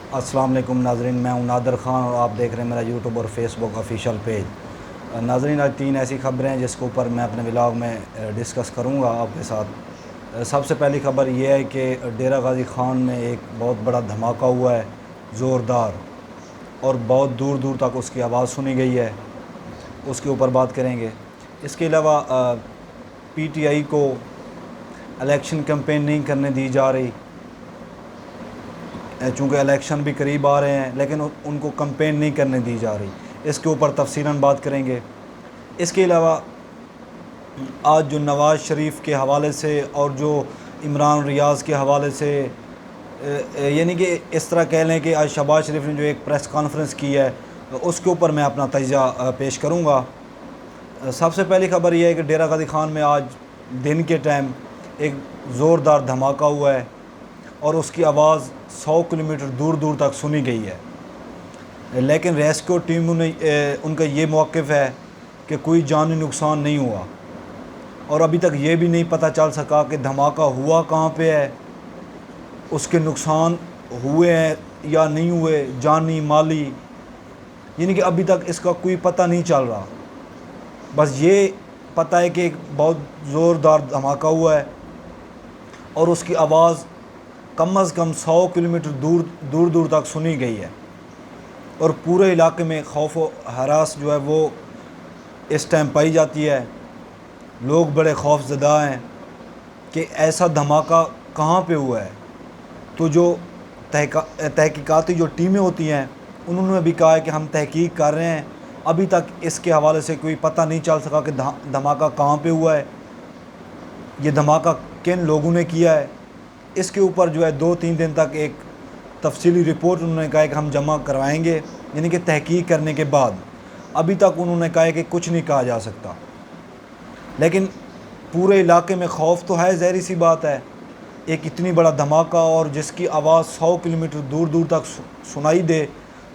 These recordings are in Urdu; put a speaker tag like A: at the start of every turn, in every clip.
A: السلام علیکم ناظرین، میں ہوں نادر خان اور آپ دیکھ رہے ہیں میرا یوٹیوب اور فیس بک آفیشیل پیج۔ ناظرین، آج 3 ایسی خبریں ہیں جس کے اوپر میں اپنے ولاگ میں ڈسکس کروں گا آپ کے ساتھ۔ سب سے پہلی خبر یہ ہے کہ ڈیرہ غازی خان میں ایک بہت بڑا دھماکہ ہوا ہے، زوردار، اور بہت دور دور تک اس کی آواز سنی گئی ہے، اس کے اوپر بات کریں گے۔ اس کے علاوہ پی ٹی آئی کو الیکشن کیمپین نہیں کرنے دی جا رہی، چونکہ الیکشن بھی قریب آ رہے ہیں، لیکن ان کو کمپین نہیں کرنے دی جا رہی، اس کے اوپر تفصیلاً بات کریں گے۔ اس کے علاوہ آج جو نواز شریف کے حوالے سے اور جو عمران ریاض کے حوالے سے، یعنی کہ اس طرح کہہ لیں کہ آج شہباز شریف نے جو ایک پریس کانفرنس کی ہے، اس کے اوپر میں اپنا تجزیہ پیش کروں گا۔ سب سے پہلی خبر یہ ہے کہ ڈیرہ غازی خان میں آج دن کے ٹائم ایک زوردار دھماکہ ہوا ہے اور اس کی آواز 100 کلومیٹر دور دور تک سنی گئی ہے، لیکن ریسکیو ٹیموں نے ان کا یہ موقف ہے کہ کوئی جانی نقصان نہیں ہوا، اور ابھی تک یہ بھی نہیں پتہ چل سکا کہ دھماکہ ہوا کہاں پہ ہے، اس کے نقصان ہوئے ہیں یا نہیں ہوئے، جانی مالی، یعنی کہ ابھی تک اس کا کوئی پتہ نہیں چل رہا۔ بس یہ پتہ ہے کہ ایک بہت زوردار دھماکہ ہوا ہے اور اس کی آواز کم از کم 100 کلومیٹر دور دور تک سنی گئی ہے، اور پورے علاقے میں خوف و ہراس جو ہے وہ اس ٹائم پائی جاتی ہے۔ لوگ بڑے خوف زدہ ہیں کہ ایسا دھماکہ کہاں پہ ہوا ہے۔ تو جو تحقیقاتی جو ٹیمیں ہوتی ہیں، انہوں نے بھی کہا ہے کہ ہم تحقیق کر رہے ہیں، ابھی تک اس کے حوالے سے کوئی پتہ نہیں چل سکا کہ دھماکہ کہاں پہ ہوا ہے، یہ دھماکہ کن لوگوں نے کیا ہے۔ اس کے اوپر جو ہے 2-3 دن تک ایک تفصیلی رپورٹ انہوں نے کہا ہے کہ ہم جمع کروائیں گے، یعنی کہ تحقیق کرنے کے بعد۔ ابھی تک انہوں نے کہا ہے کہ کچھ نہیں کہا جا سکتا، لیکن پورے علاقے میں خوف تو ہے، ظاہری سی بات ہے۔ ایک اتنی بڑا دھماکہ اور جس کی آواز 100 کلومیٹر دور دور تک سنائی دے،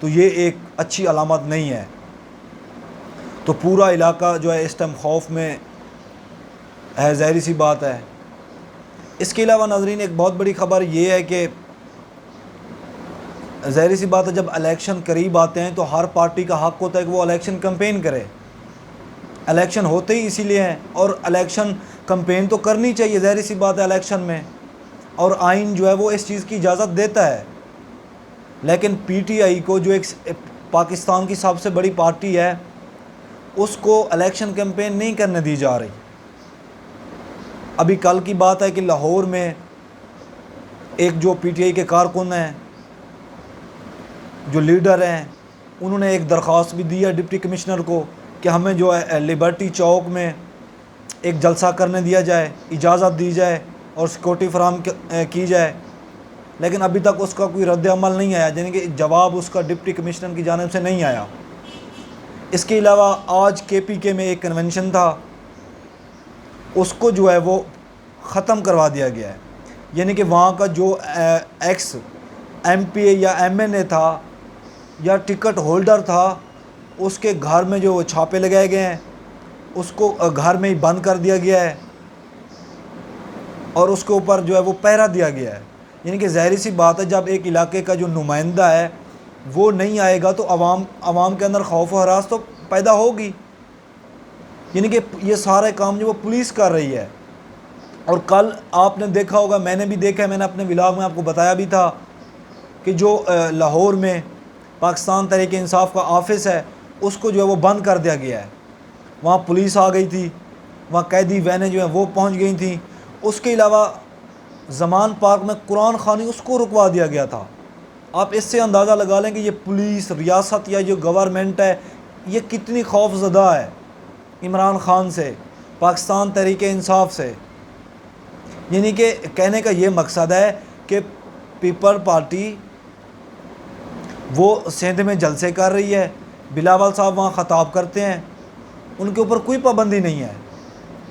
A: تو یہ ایک اچھی علامت نہیں ہے۔ تو پورا علاقہ جو ہے اس ٹائم خوف میں ہے، ظاہری سی بات ہے۔ اس کے علاوہ ناظرین، ایک بہت بڑی خبر یہ ہے کہ ظاہری سی بات ہے، جب الیکشن قریب آتے ہیں تو ہر پارٹی کا حق ہوتا ہے کہ وہ الیکشن کمپین کرے۔ الیکشن ہوتے ہی اسی لیے ہیں، اور الیکشن کمپین تو کرنی چاہیے، ظاہری سی بات ہے الیکشن میں، اور آئین جو ہے وہ اس چیز کی اجازت دیتا ہے۔ لیکن پی ٹی آئی کو، جو ایک پاکستان کی سب سے بڑی پارٹی ہے، اس کو الیکشن کمپین نہیں کرنے دی جا رہی۔ ابھی کل کی بات ہے کہ لاہور میں ایک جو پی ٹی آئی کے کارکن ہیں، جو لیڈر ہیں، انہوں نے ایک درخواست بھی دی ہے ڈپٹی کمشنر کو کہ ہمیں جو ہے لبرٹی چوک میں ایک جلسہ کرنے دیا جائے، اجازت دی جائے اور سیکورٹی فراہم کی جائے، لیکن ابھی تک اس کا کوئی رد عمل نہیں آیا، یعنی کہ جواب اس کا ڈپٹی کمشنر کی جانب سے نہیں آیا۔ اس کے علاوہ آج کے پی کے میں ایک کنونشن تھا، اس کو جو ہے وہ ختم کروا دیا گیا ہے، یعنی کہ وہاں کا جو ایکس ایم پی اے یا ایم این اے تھا یا ٹکٹ ہولڈر تھا، اس کے گھر میں جو چھاپے لگائے گئے ہیں، اس کو گھر میں ہی بند کر دیا گیا ہے، اور اس کے اوپر جو ہے وہ پہرا دیا گیا ہے۔ یعنی کہ ظاہری سی بات ہے، جب ایک علاقے کا جو نمائندہ ہے وہ نہیں آئے گا تو عوام کے اندر خوف و ہراس تو پیدا ہوگی، یعنی کہ یہ سارے کام جو وہ پولیس کر رہی ہے۔ اور کل آپ نے دیکھا ہوگا، میں نے بھی دیکھا ہے، میں نے اپنے ولاگ میں آپ کو بتایا بھی تھا کہ جو لاہور میں پاکستان تحریک انصاف کا آفس ہے، اس کو جو ہے وہ بند کر دیا گیا ہے۔ وہاں پولیس آ گئی تھی، وہاں قیدی وینیں جو ہیں وہ پہنچ گئی تھیں۔ اس کے علاوہ زمان پارک میں قرآن خوانی، اس کو رکوا دیا گیا تھا۔ آپ اس سے اندازہ لگا لیں کہ یہ پولیس، ریاست یا جو گورنمنٹ ہے، یہ کتنی خوف زدہ ہے عمران خان سے، پاکستان تحریک انصاف سے۔ یعنی کہ کہنے کا یہ مقصد ہے کہ پیپل پارٹی وہ سندھ میں جلسے کر رہی ہے، بلاول صاحب وہاں خطاب کرتے ہیں، ان کے اوپر کوئی پابندی نہیں ہے،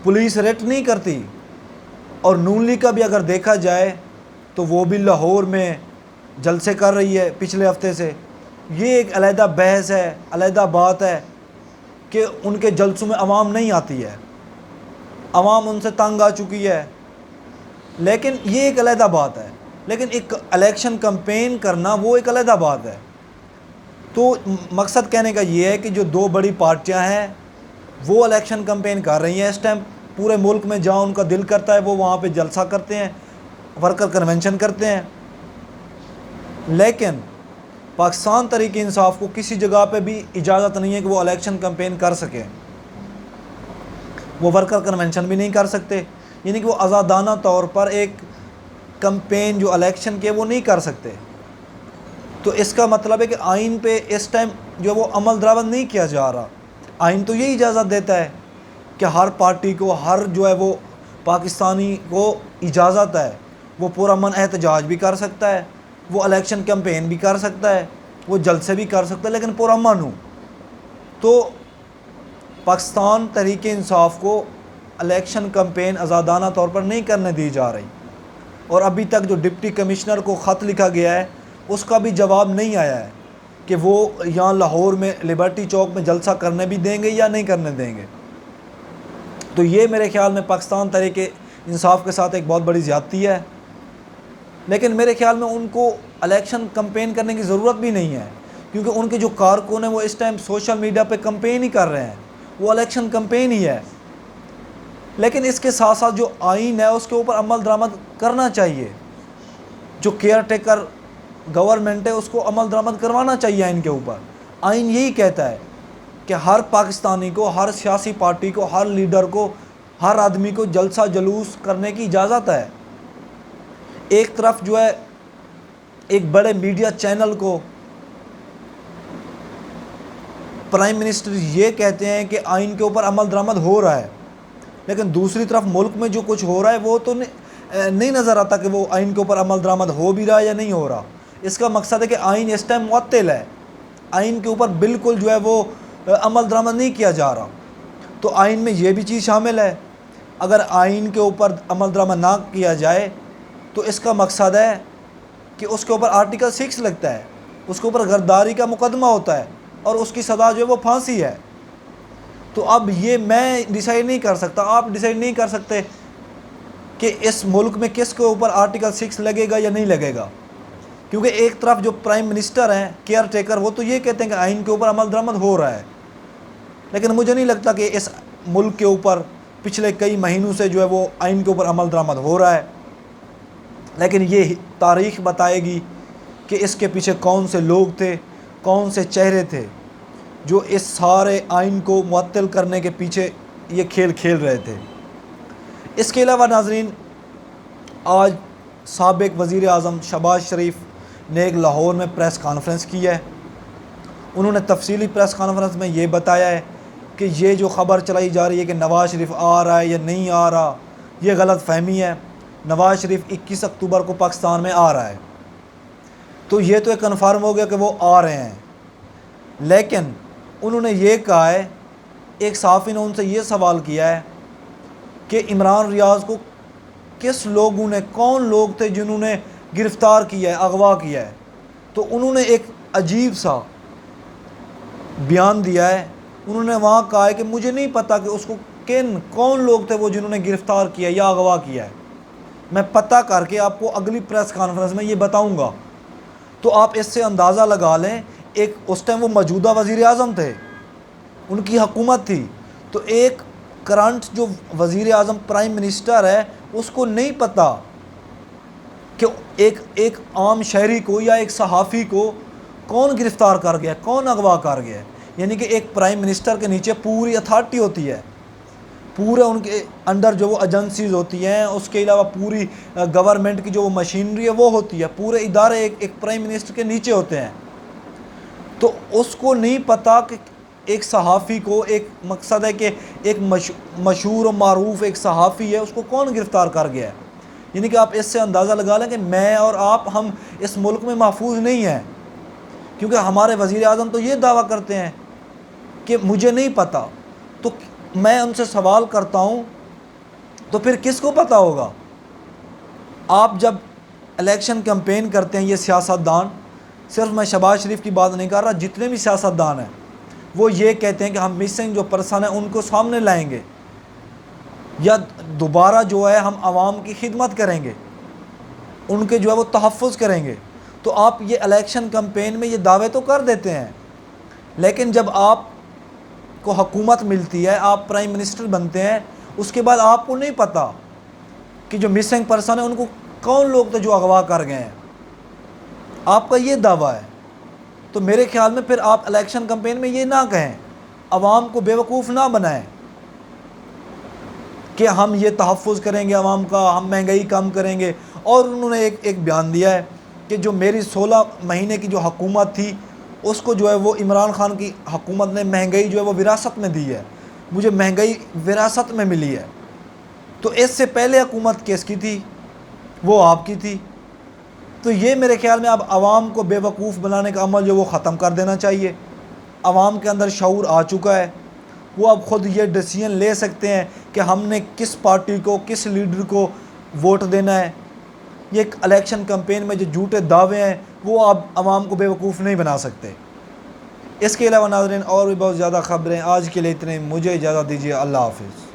A: پولیس ریٹ نہیں کرتی۔ اور نون لیگ کا بھی اگر دیکھا جائے تو وہ بھی لاہور میں جلسے کر رہی ہے پچھلے ہفتے سے۔ یہ ایک علیحدہ بحث ہے، علیحدہ بات ہے کہ ان کے جلسوں میں عوام نہیں آتی ہے، عوام ان سے تنگ آ چکی ہے، لیکن یہ ایک علیحدہ بات ہے۔ لیکن ایک الیکشن کمپین کرنا وہ ایک علیحدہ بات ہے۔ تو مقصد کہنے کا یہ ہے کہ جو دو بڑی پارٹیاں ہیں وہ الیکشن کمپین کر رہی ہیں اس ٹائم، پورے ملک میں جہاں ان کا دل کرتا ہے وہ وہاں پہ جلسہ کرتے ہیں، ورکر کنونشن کرتے ہیں، لیکن پاکستان تحریک انصاف کو کسی جگہ پہ بھی اجازت نہیں ہے کہ وہ الیکشن کمپین کر سکیں، وہ ورکر کنونشن بھی نہیں کر سکتے، یعنی کہ وہ آزادانہ طور پر ایک کمپین جو الیکشن کے وہ نہیں کر سکتے۔ تو اس کا مطلب ہے کہ آئین پہ اس ٹائم جو وہ عمل درآمد نہیں کیا جا رہا۔ آئین تو یہی اجازت دیتا ہے کہ ہر پارٹی کو، ہر جو ہے وہ پاکستانی کو اجازت ہے وہ پرامن احتجاج بھی کر سکتا ہے، وہ الیکشن کمپین بھی کر سکتا ہے، وہ جلسے بھی کر سکتا ہے، لیکن پرامن ہو۔ تو پاکستان تحریک انصاف کو الیکشن کمپین آزادانہ طور پر نہیں کرنے دی جا رہی، اور ابھی تک جو ڈپٹی کمشنر کو خط لکھا گیا ہے اس کا بھی جواب نہیں آیا ہے کہ وہ یہاں لاہور میں لبرٹی چوک میں جلسہ کرنے بھی دیں گے یا نہیں کرنے دیں گے۔ تو یہ میرے خیال میں پاکستان تحریک انصاف کے ساتھ ایک بہت بڑی زیادتی ہے، لیکن میرے خیال میں ان کو الیکشن کمپین کرنے کی ضرورت بھی نہیں ہے، کیونکہ ان کے جو کارکن ہیں وہ اس ٹائم سوشل میڈیا پہ کمپین ہی کر رہے ہیں، وہ الیکشن کمپین ہی ہے۔ لیکن اس کے ساتھ ساتھ جو آئین ہے اس کے اوپر عمل درآمد کرنا چاہیے، جو کیئر ٹیکر گورنمنٹ ہے اس کو عمل درآمد کروانا چاہیے آئین کے اوپر۔ آئین یہی کہتا ہے کہ ہر پاکستانی کو، ہر سیاسی پارٹی کو، ہر لیڈر کو، ہر آدمی کو جلسہ جلوس کرنے کی اجازت ہے۔ ایک طرف جو ہے ایک بڑے میڈیا چینل کو پرائم منسٹر یہ کہتے ہیں کہ آئین کے اوپر عمل درآمد ہو رہا ہے، لیکن دوسری طرف ملک میں جو کچھ ہو رہا ہے وہ تو نہیں نظر آتا کہ وہ آئین کے اوپر عمل درآمد ہو بھی رہا ہے یا نہیں ہو رہا۔ اس کا مقصد ہے کہ آئین اس ٹائم معطل ہے، آئین کے اوپر بالکل جو ہے وہ عمل درآمد نہیں کیا جا رہا۔ تو آئین میں یہ بھی چیز شامل ہے، اگر آئین کے اوپر عمل درآمد نہ کیا جائے تو اس کا مقصد ہے کہ اس کے اوپر آرٹیکل 6 لگتا ہے، اس کے اوپر غداری کا مقدمہ ہوتا ہے، اور اس کی سزا جو ہے وہ پھانسی ہے۔ تو اب یہ میں ڈیسائیڈ نہیں کر سکتا، آپ ڈیسائیڈ نہیں کر سکتے کہ اس ملک میں کس کے اوپر آرٹیکل 6 لگے گا یا نہیں لگے گا، کیونکہ ایک طرف جو پرائم منسٹر ہیں کیئر ٹیکر وہ تو یہ کہتے ہیں کہ آئین کے اوپر عمل درآمد ہو رہا ہے، لیکن مجھے نہیں لگتا کہ اس ملک کے اوپر پچھلے کئی مہینوں سے جو ہے وہ آئین کے اوپر عمل درآمد ہو رہا ہے۔ لیکن یہ تاریخ بتائے گی کہ اس کے پیچھے کون سے لوگ تھے، کون سے چہرے تھے جو اس سارے آئین کو معطل کرنے کے پیچھے یہ کھیل کھیل رہے تھے۔ اس کے علاوہ ناظرین، آج سابق وزیر اعظم شہباز شریف نے ایک لاہور میں پریس کانفرنس کی ہے۔ انہوں نے تفصیلی پریس کانفرنس میں یہ بتایا ہے کہ یہ جو خبر چلائی جا رہی ہے کہ نواز شریف آ رہا ہے یا نہیں آ رہا، یہ غلط فہمی ہے۔ نواز شریف 21 اکتوبر کو پاکستان میں آ رہا ہے، تو یہ تو ایک کنفرم ہو گیا کہ وہ آ رہے ہیں، لیکن انہوں نے یہ کہا ہے، ایک صحافی نے ان سے یہ سوال کیا ہے کہ عمران ریاض کو کس لوگوں نے، کون لوگ تھے جنہوں نے گرفتار کیا ہے، اغوا کیا ہے، تو انہوں نے ایک عجیب سا بیان دیا ہے۔ انہوں نے وہاں کہا ہے کہ مجھے نہیں پتہ کہ اس کو کون لوگ تھے وہ جنہوں نے گرفتار کیا یا اغوا کیا ہے، میں پتہ کر کے آپ کو اگلی پریس کانفرنس میں یہ بتاؤں گا۔ تو آپ اس سے اندازہ لگا لیں، ایک اس ٹائم وہ موجودہ وزیر اعظم تھے، ان کی حکومت تھی، تو ایک کرنٹ جو وزیر اعظم پرائم منسٹر ہے اس کو نہیں پتہ کہ ایک عام شہری کو یا ایک صحافی کو کون گرفتار کر گیا، کون اغوا کر گیا۔ یعنی کہ ایک پرائم منسٹر کے نیچے پوری اتھارٹی ہوتی ہے، پورے ان کے انڈر جو وہ ایجنسیز ہوتی ہیں، اس کے علاوہ پوری گورنمنٹ کی جو وہ مشینری ہے وہ ہوتی ہے، پورے ادارے ایک پرائم منسٹر کے نیچے ہوتے ہیں۔ تو اس کو نہیں پتہ کہ ایک صحافی کو، ایک مقصد ہے کہ ایک مشہور و معروف ایک صحافی ہے، اس کو کون گرفتار کر گیا ہے۔ یعنی کہ آپ اس سے اندازہ لگا لیں کہ میں اور آپ، ہم اس ملک میں محفوظ نہیں ہیں، کیونکہ ہمارے وزیر اعظم تو یہ دعویٰ کرتے ہیں کہ مجھے نہیں پتہ۔ تو میں ان سے سوال کرتا ہوں، تو پھر کس کو پتہ ہوگا؟ آپ جب الیکشن کمپین کرتے ہیں، یہ سیاستدان، صرف میں شہباز شریف کی بات نہیں کر رہا، جتنے بھی سیاستدان ہیں وہ یہ کہتے ہیں کہ ہم مسنگ جو پرسن ہیں ان کو سامنے لائیں گے، یا دوبارہ جو ہے ہم عوام کی خدمت کریں گے، ان کے جو ہے وہ تحفظ کریں گے۔ تو آپ یہ الیکشن کمپین میں یہ دعوے تو کر دیتے ہیں، لیکن جب آپ کو حکومت ملتی ہے، آپ پرائم منسٹر بنتے ہیں، اس کے بعد آپ کو نہیں پتہ کہ جو مسنگ پرسن ہیں ان کو کون لوگ تھے جو اغوا کر گئے ہیں، آپ کا یہ دعویٰ ہے۔ تو میرے خیال میں پھر آپ الیکشن کمپین میں یہ نہ کہیں، عوام کو بیوقوف نہ بنائیں کہ ہم یہ تحفظ کریں گے عوام کا، ہم مہنگائی کم کریں گے۔ اور انہوں نے ایک بیان دیا ہے کہ جو میری 16 مہینے کی جو حکومت تھی اس کو جو ہے وہ عمران خان کی حکومت نے مہنگائی جو ہے وہ وراثت میں دی ہے، مجھے مہنگائی وراثت میں ملی ہے۔ تو اس سے پہلے حکومت کس کی تھی؟ وہ آپ کی تھی۔ تو یہ میرے خیال میں اب عوام کو بے وقوف بنانے کا عمل جو وہ ختم کر دینا چاہیے۔ عوام کے اندر شعور آ چکا ہے، وہ اب خود یہ ڈیسیژن لے سکتے ہیں کہ ہم نے کس پارٹی کو، کس لیڈر کو ووٹ دینا ہے۔ یہ ایک الیکشن کمپین میں جو جھوٹے دعوے ہیں وہ اب عوام کو بے وقوف نہیں بنا سکتے۔ اس کے علاوہ ناظرین اور بھی بہت زیادہ خبریں، آج کے لیے اتنے، مجھے اجازت دیجیے، اللہ حافظ۔